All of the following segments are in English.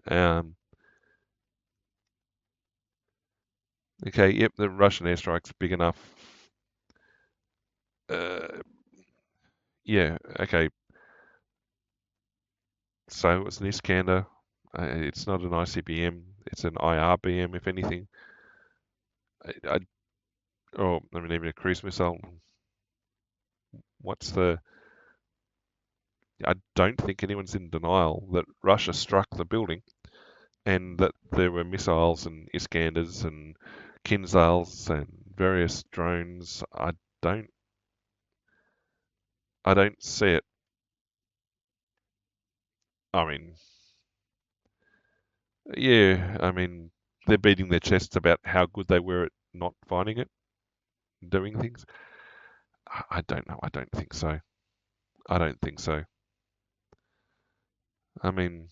Um, okay, yep, the Russian airstrike's big enough. Uh, yeah, okay. So it's an Iskander. It's not an ICBM. It's an IRBM, if anything. I, or I mean, even a cruise missile. What's the? I don't think anyone's in denial that Russia struck the building and that there were missiles and Iskanders and Kinzhals and various drones. Don't. I don't see it. I mean, yeah. I mean, they're beating their chests about how good they were at not finding it, doing things. I don't know. I don't think so. I don't think so. I mean,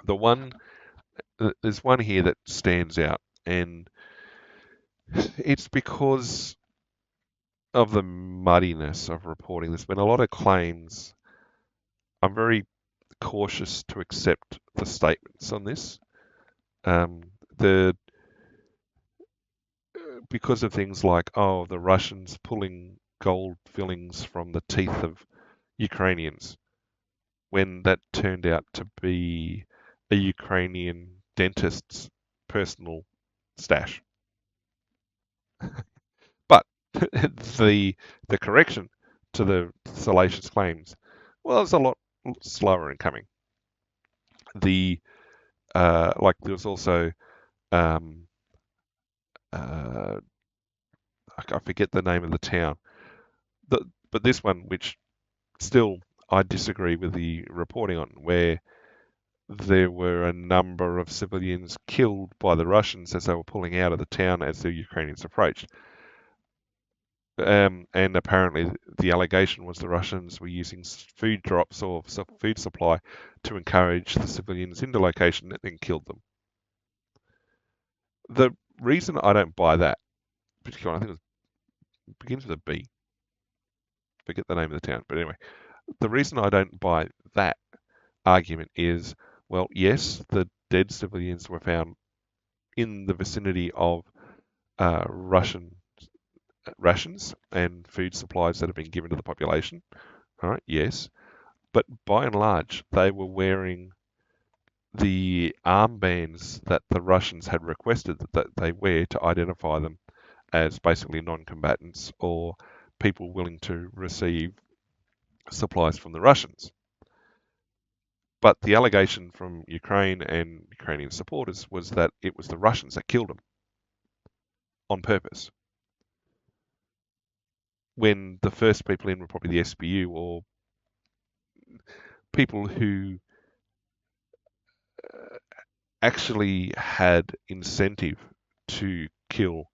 the one there's one here that stands out, and it's because of the muddiness of reporting. There's been a lot of claims. I'm very cautious to accept the statements on this. Um, the Because of things like, oh, the Russians pulling gold fillings from the teeth of Ukrainians, when that turned out to be a Ukrainian dentist's personal stash. But the the correction to the salacious claims was a lot slower in coming. The Like there was also um, uh, I forget the name of the town, the, but this one, which still I disagree with the reporting on, where there were a number of civilians killed by the Russians as they were pulling out of the town as the Ukrainians approached. And apparently, the allegation was the Russians were using food drops or food supply to encourage the civilians into location and then killed them. The reason I don't buy that, particularly, I think it begins with a B. Forget the name of the town, but anyway, the reason I don't buy that argument is, well, yes, the dead civilians were found in the vicinity of Russian rations and food supplies that have been given to the population. All right, yes, but by and large, they were wearing the armbands that the Russians had requested that they wear to identify them as basically non-combatants or people willing to receive supplies from the Russians. But the allegation from Ukraine and Ukrainian supporters was that it was the Russians that killed them on purpose. When the first people in were probably the SBU or people who actually had incentive to kill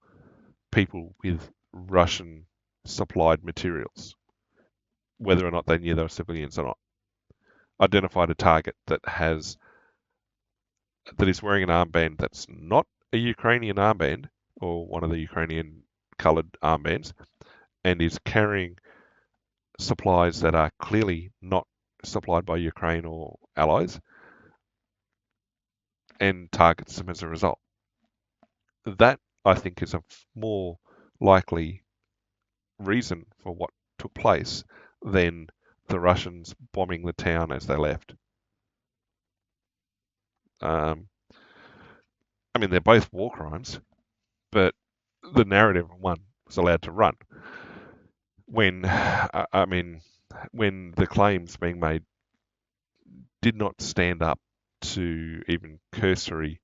people with Russian supplied materials, whether or not they knew they were civilians or not. Identified a target that is wearing an armband that's not a Ukrainian armband or one of the Ukrainian coloured armbands, and is carrying supplies that are clearly not supplied by Ukraine or allies, and targets them as a result. That, I think, is a more likely reason for what took place than the Russians bombing the town as they left. Um, I mean, they're both war crimes, but the narrative of one was allowed to run when, I mean, when the claims being made did not stand up to even cursory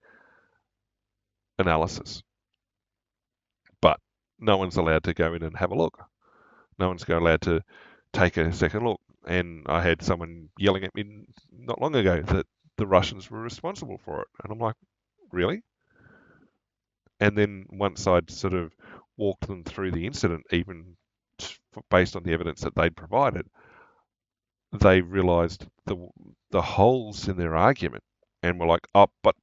analysis. But no one's allowed to go in and have a look. No one's allowed to take a second look. And I had someone yelling at me not long ago that the Russians were responsible for it. And I'm like, really? And then once I'd sort of walked them through the incident, even based on the evidence that they'd provided, they realised the holes in their argument and were like, oh, but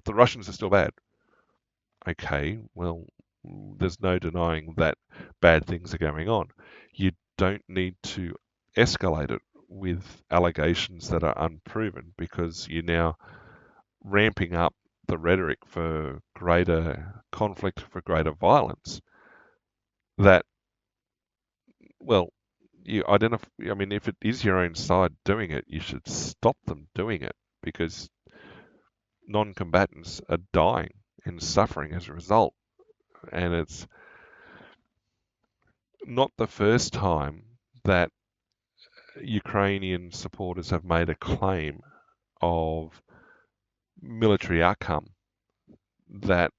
the Russians are still bad. Okay, well, there's no denying that bad things are going on. You don't need to escalate it with allegations that are unproven, because you're now ramping up the rhetoric for greater conflict, for greater violence, that, well, you identify, I mean, if it is your own side doing it, you should stop them doing it, because non-combatants are dying and suffering as a result. And it's not the first time that Ukrainian supporters have made a claim of military outcome that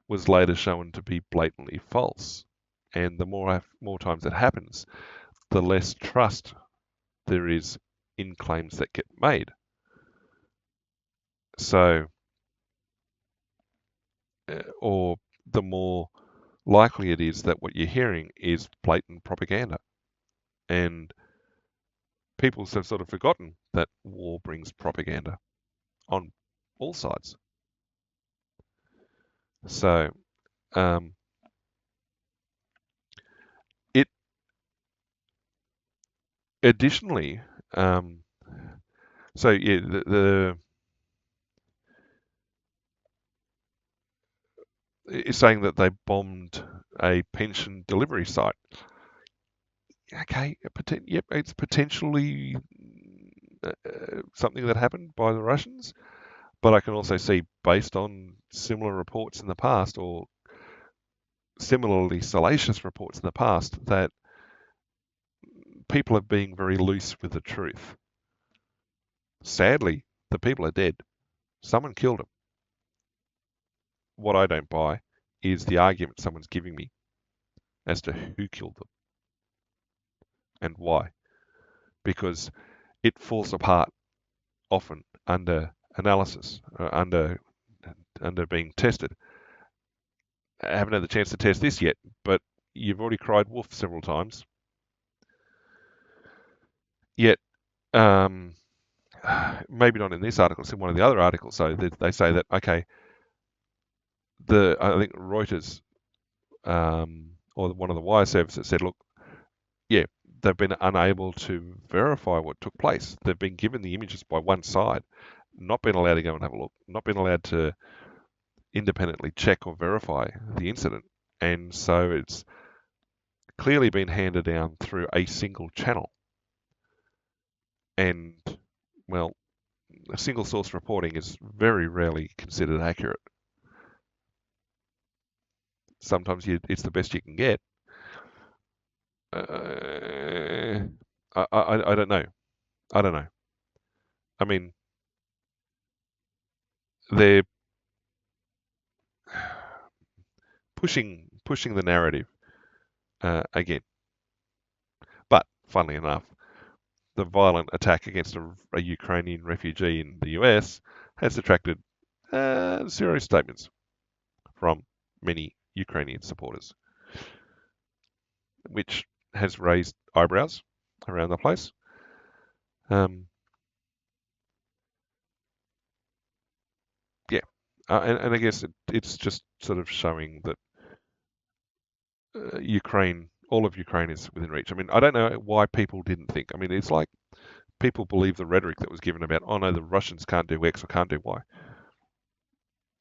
was later shown to be blatantly false. And the more times it happens, the less trust there is in claims that get made. So, or the more likely it is that what you're hearing is blatant propaganda. And people have sort of forgotten that war brings propaganda on all sides. So, it additionally, so yeah, it's saying that they bombed a pension delivery site. Okay, yep, it's potentially something that happened by the Russians, but I can also see, based on similar reports in the past, or similarly salacious reports in the past, that people are being very loose with the truth. Sadly, the people are dead. Someone killed them. What I don't buy is the argument someone's giving me as to who killed them and why, because it falls apart often under analysis, under being tested. I haven't had the chance to test this yet, but you've already cried wolf several times. Yet, maybe not in this article, it's in one of the other articles. So they say that, okay, I think Reuters, or one of the wire services said, look, yeah, they've been unable to verify what took place. They've been given the images by one side, not been allowed to go and have a look, not been allowed to independently check or verify the incident. And so it's clearly been handed down through a single channel. And, well, a single source reporting is very rarely considered accurate. Sometimes it's the best you can get. I don't know. I don't know. I mean, they're pushing the narrative again. But funnily enough, the violent attack against a Ukrainian refugee in the US has attracted serious statements from many Ukrainian supporters, which has raised eyebrows around the place. Yeah, and I guess it's just sort of showing that all of Ukraine is within reach. I mean, I don't know why people didn't think. I mean, it's like people believe the rhetoric that was given about, oh no, the Russians can't do X or can't do Y.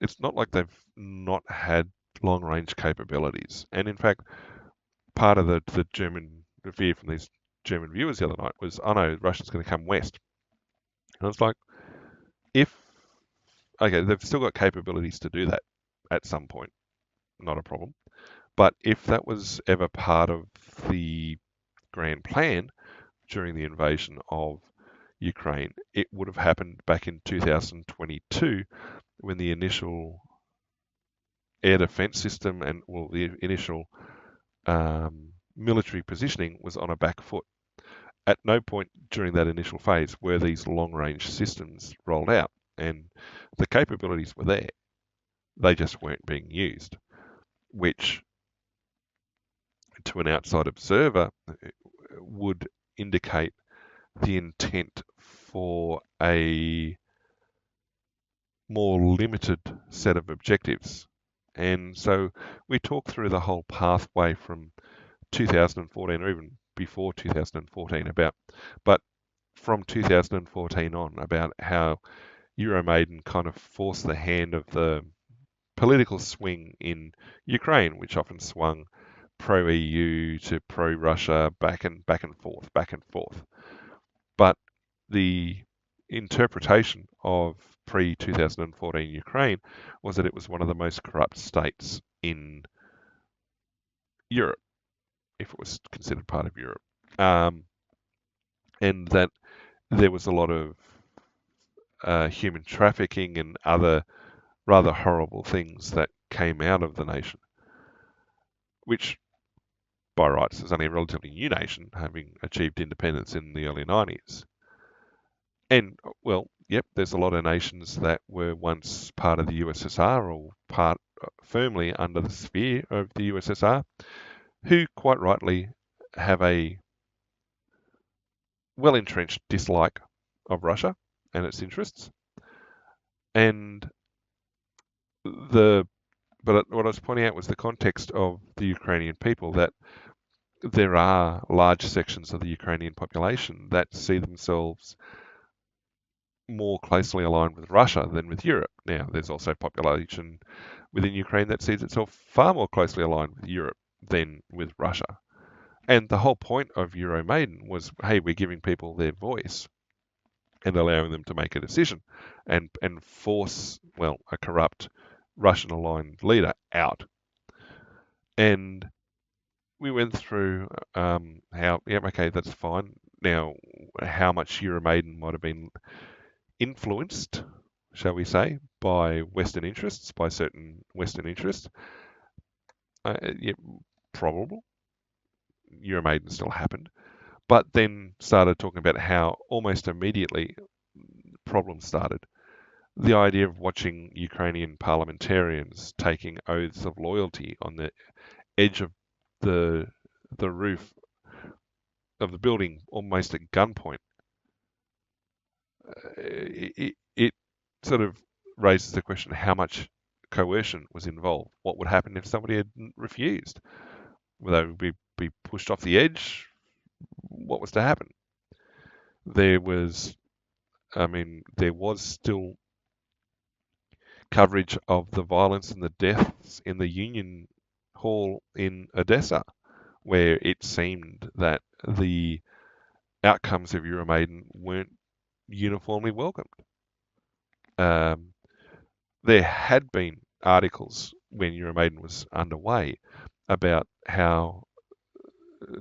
It's not like they've not had long-range capabilities. And in fact, part of the fear from these German viewers the other night was, oh no, Russia's going to come west. And it's like, okay, they've still got capabilities to do that at some point, not a problem. But if that was ever part of the grand plan during the invasion of Ukraine, it would have happened back in 2022 when the initial air defense system and, well, the initial military positioning was on a back foot. At no point during that initial phase were these long-range systems rolled out, and the capabilities were there. They just weren't being used, which to an outside observer would indicate the intent for a more limited set of objectives. And so we talk through the whole pathway from 2014, or even before 2014 about, but from 2014 on, about how Euromaidan kind of forced the hand of the political swing in Ukraine, which often swung pro-EU to pro-Russia, back and forth, back and forth. But the interpretation of pre-2014 Ukraine was that it was one of the most corrupt states in Europe, if it was considered part of Europe, and that there was a lot of human trafficking and other rather horrible things that came out of the nation, which by rights is only a relatively new nation, having achieved independence in the early 90s. And, well, yep, there's a lot of nations that were once part of the USSR or part firmly under the sphere of the USSR, who quite rightly have a well-entrenched dislike of Russia and its interests. And but what I was pointing out was the context of the Ukrainian people, that there are large sections of the Ukrainian population that see themselves more closely aligned with Russia than with Europe. Now, there's also a population within Ukraine that sees itself far more closely aligned with Europe than with Russia. And the whole point of Euromaidan was, hey, we're giving people their voice and allowing them to make a decision and force, well, a corrupt Russian-aligned leader out. And we went through how, yeah, okay, that's fine. Now, how much Euromaidan might have been influenced, shall we say, by Western interests, by certain Western interests. Yeah, probable. Euromaidan still happened. But then started talking about how almost immediately problems started. The idea of watching Ukrainian parliamentarians taking oaths of loyalty on the edge of the roof of the building, almost at gunpoint, it sort of raises the question: how much coercion was involved? What would happen if somebody had refused? Would they be pushed off the edge? What was to happen? There was still coverage of the violence and the deaths in the Union Hall in Odessa, where it seemed that the outcomes of Euromaidan weren't uniformly welcomed. There had been articles when Euromaidan was underway about how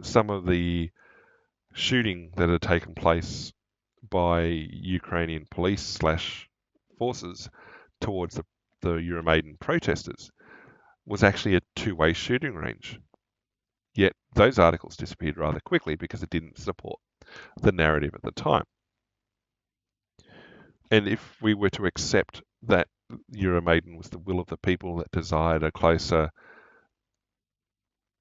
some of the shooting that had taken place by Ukrainian police / forces towards the Euromaidan protesters was actually a two-way shooting range. Yet those articles disappeared rather quickly because it didn't support the narrative at the time. And if we were to accept that Euromaidan was the will of the people that desired a closer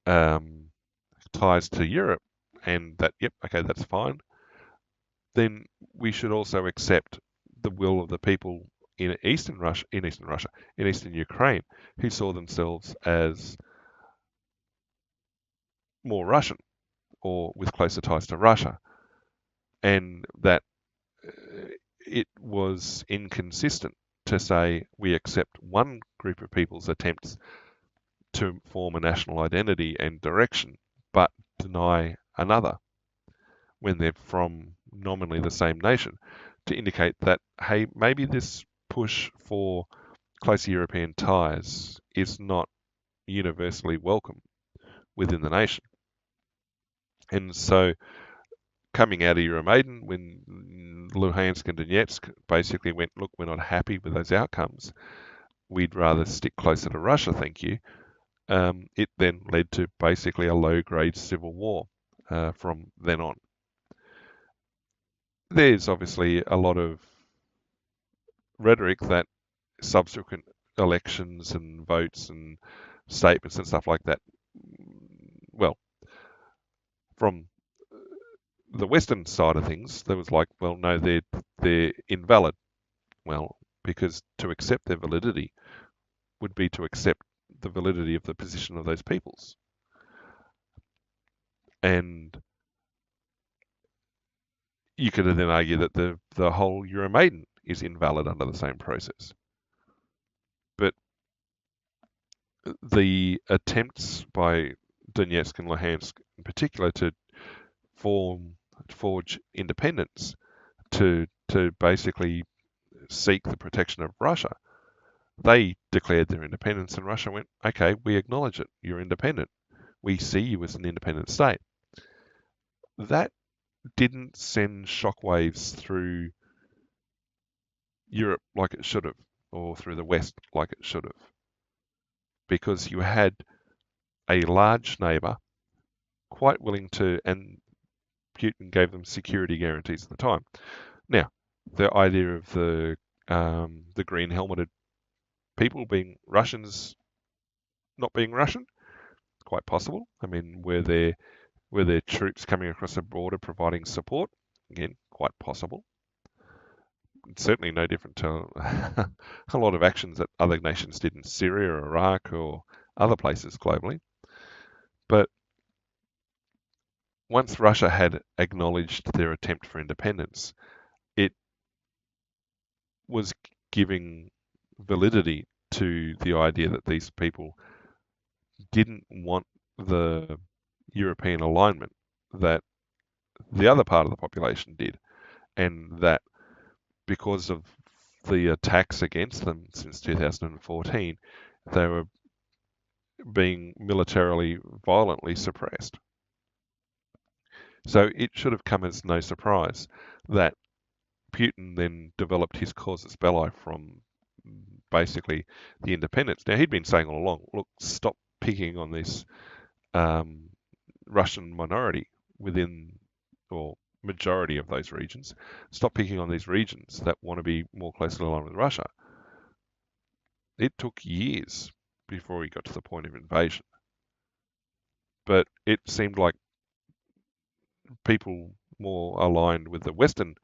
ties to Europe, and that, yep, okay, that's fine, then we should also accept the will of the people in Eastern Ukraine, who saw themselves as more Russian or with closer ties to Russia, and that it was inconsistent to say we accept one group of people's attempts to form a national identity and direction, but deny another when they're from nominally the same nation, to indicate that, hey, maybe this push for closer European ties is not universally welcome within the nation. And so coming out of Euromaidan, when Luhansk and Donetsk basically went, look, we're not happy with those outcomes, we'd rather stick closer to Russia, thank you. It then led to basically a low-grade civil war from then on. There's obviously a lot of rhetoric that subsequent elections and votes and statements and stuff like that, well, from the Western side of things, there was like, well, no, they're invalid. Well, because to accept their validity would be to accept the validity of the position of those peoples. And you could then argue that the whole Euromaidan is invalid under the same process. But the attempts by Donetsk and Luhansk in particular to forge independence, to basically seek the protection of Russia, they declared their independence, and Russia went, okay, we acknowledge it. You're independent. We see you as an independent state. That didn't send shockwaves through Europe like it should have, or through the West like it should have, because you had a large neighbour quite willing to, and Putin gave them security guarantees at the time. Now, the idea of the green helmeted people being Russians, not being Russian, quite possible. I mean, were there troops coming across the border providing support? Again, quite possible. Certainly no different to a lot of actions that other nations did in Syria or Iraq or other places globally. But once Russia had acknowledged their attempt for independence, it was giving validity to the idea that these people didn't want the European alignment that the other part of the population did, and that because of the attacks against them since 2014, they were being militarily violently suppressed. So it should have come as no surprise that Putin then developed his casus belli from basically the independence. Now, he'd been saying all along, look, stop picking on this Russian minority within, or majority of those regions. Stop picking on these regions that want to be more closely aligned with Russia. It took years before he got to the point of invasion. But it seemed like people more aligned with the Western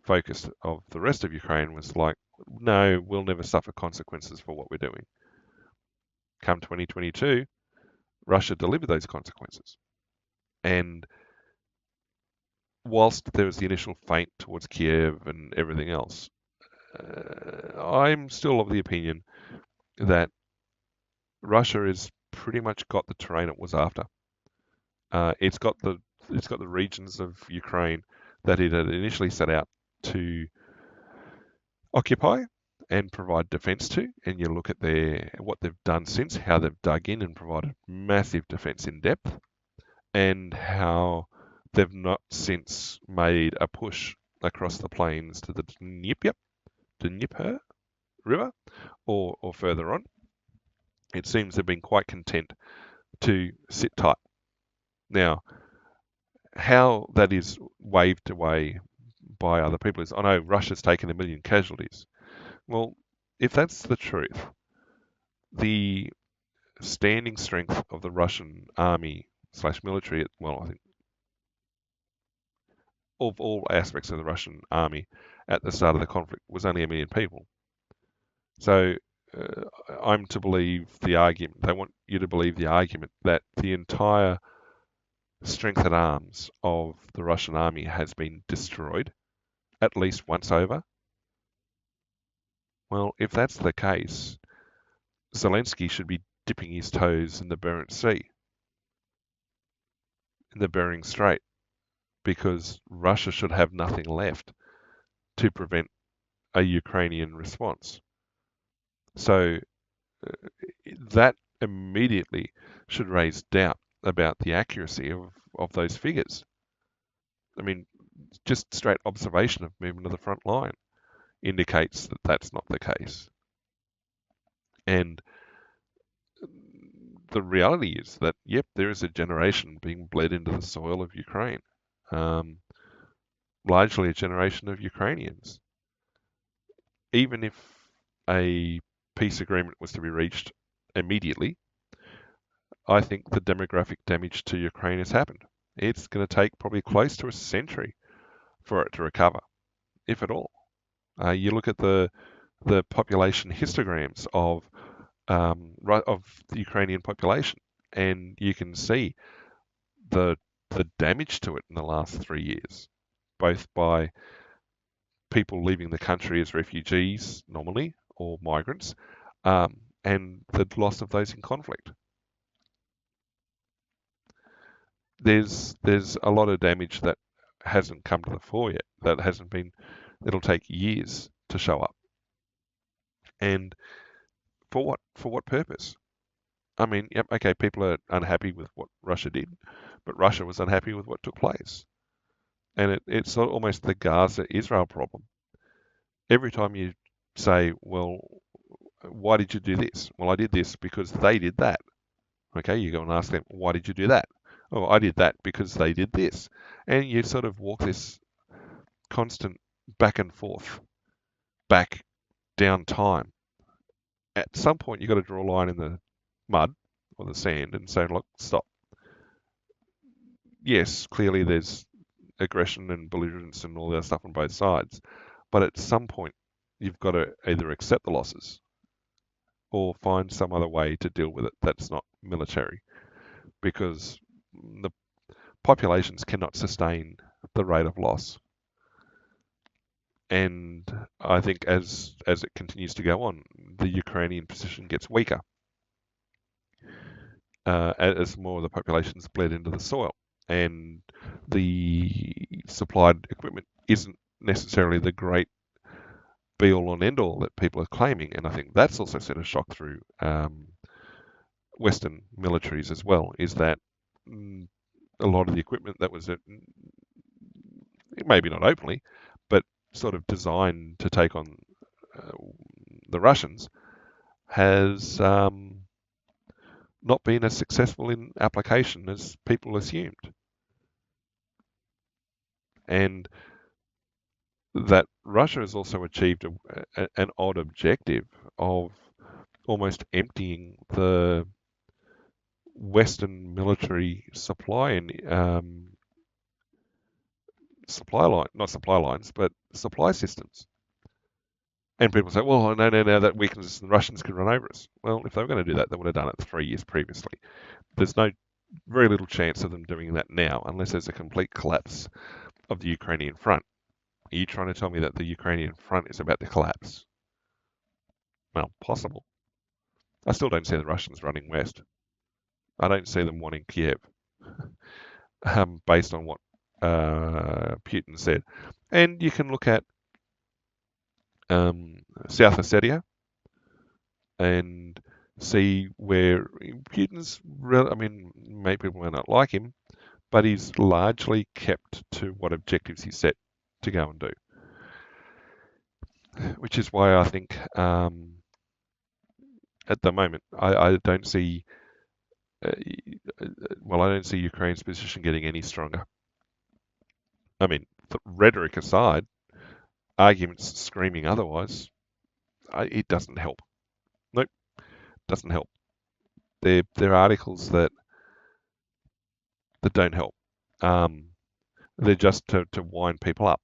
focus of the rest of Ukraine was like, no, we'll never suffer consequences for what we're doing. Come 2022, Russia delivered those consequences. And whilst there was the initial feint towards Kiev and everything else, I'm still of the opinion that Russia has pretty much got the terrain it was after. It's got the regions of Ukraine that it had initially set out to occupy and provide defence to, and you look at what they've done since, how they've dug in and provided massive defence in depth, and how they've not since made a push across the plains to the Dnieper River or further on. It seems they've been quite content to sit tight. Now, how that is waved away by other people is, I know Russia's taken 1 million casualties. Well, if that's the truth, the standing strength of the Russian army / military, well, I think of all aspects of the Russian army at the start of the conflict was only 1 million people. So I'm to believe the argument, they want you to believe the argument that the entire strength at arms of the Russian army has been destroyed at least once over. Well, if that's the case, Zelensky should be dipping his toes in the Barents Sea, in the Bering Strait, because Russia should have nothing left to prevent a Ukrainian response. So that immediately should raise doubt about the accuracy of those figures. I mean, just straight observation of movement of the front line indicates that that's not the case. And the reality is that, yep, there is a generation being bled into the soil of Ukraine, largely a generation of Ukrainians. Even if a peace agreement was to be reached immediately, I think the demographic damage to Ukraine has happened. It's going to take probably close to a century for it to recover, if at all. You look at the population histograms of the Ukrainian population, and you can see the damage to it in the last 3 years. both by people leaving the country as refugees, normally, or migrants, and the loss of those in conflict. There's a lot of damage that hasn't come to the fore yet. That hasn't been. It'll take years to show up. And for what? For what purpose? I mean, yep, okay, people are unhappy with what Russia did, but Russia was unhappy with what took place. And it's almost the Gaza-Israel problem. Every time you say, well, why did you do this? Well, I did this because they did that. Okay, you go and ask them, why did you do that? Oh, I did that because they did this. And you sort of walk this constant back and forth, back down time. At some point, you've got to draw a line in the mud or the sand and say, look, stop. Yes, clearly there's aggression and belligerence and all that stuff on both sides. But at some point, you've got to either accept the losses or find some other way to deal with it that's not military, because the populations cannot sustain the rate of loss. And I think as it continues to go on, the Ukrainian position gets weaker as more of the population's bled into the soil, and the supplied equipment isn't necessarily the great be-all and end-all that people are claiming. And I think that's also sent a shock through Western militaries as well, is that a lot of the equipment that was, maybe not openly, but sort of designed to take on the Russians, has not been as successful in application as people assumed. And that Russia has also achieved an odd objective of almost emptying the Western military supply and not supply lines, but supply systems. And people say, well, no, that weakens the Russians can run over us. Well, if they were going to do that, they would have done it 3 years previously. There's very little chance of them doing that now, unless there's a complete collapse of the Ukrainian front. Are you trying to tell me that the Ukrainian front is about to collapse? Well, possible. I still don't see the Russians running west. I don't see them wanting Kiev, based on what Putin said. And you can look at South Ossetia and see where Putin's, maybe people may not like him, but he's largely kept to what objectives he set to go and do. Which is why I think at the moment I don't see, I don't see Ukraine's position getting any stronger. I mean, rhetoric aside, arguments screaming otherwise, it doesn't help. Nope, doesn't help. They're articles that don't help. They're just to wind people up.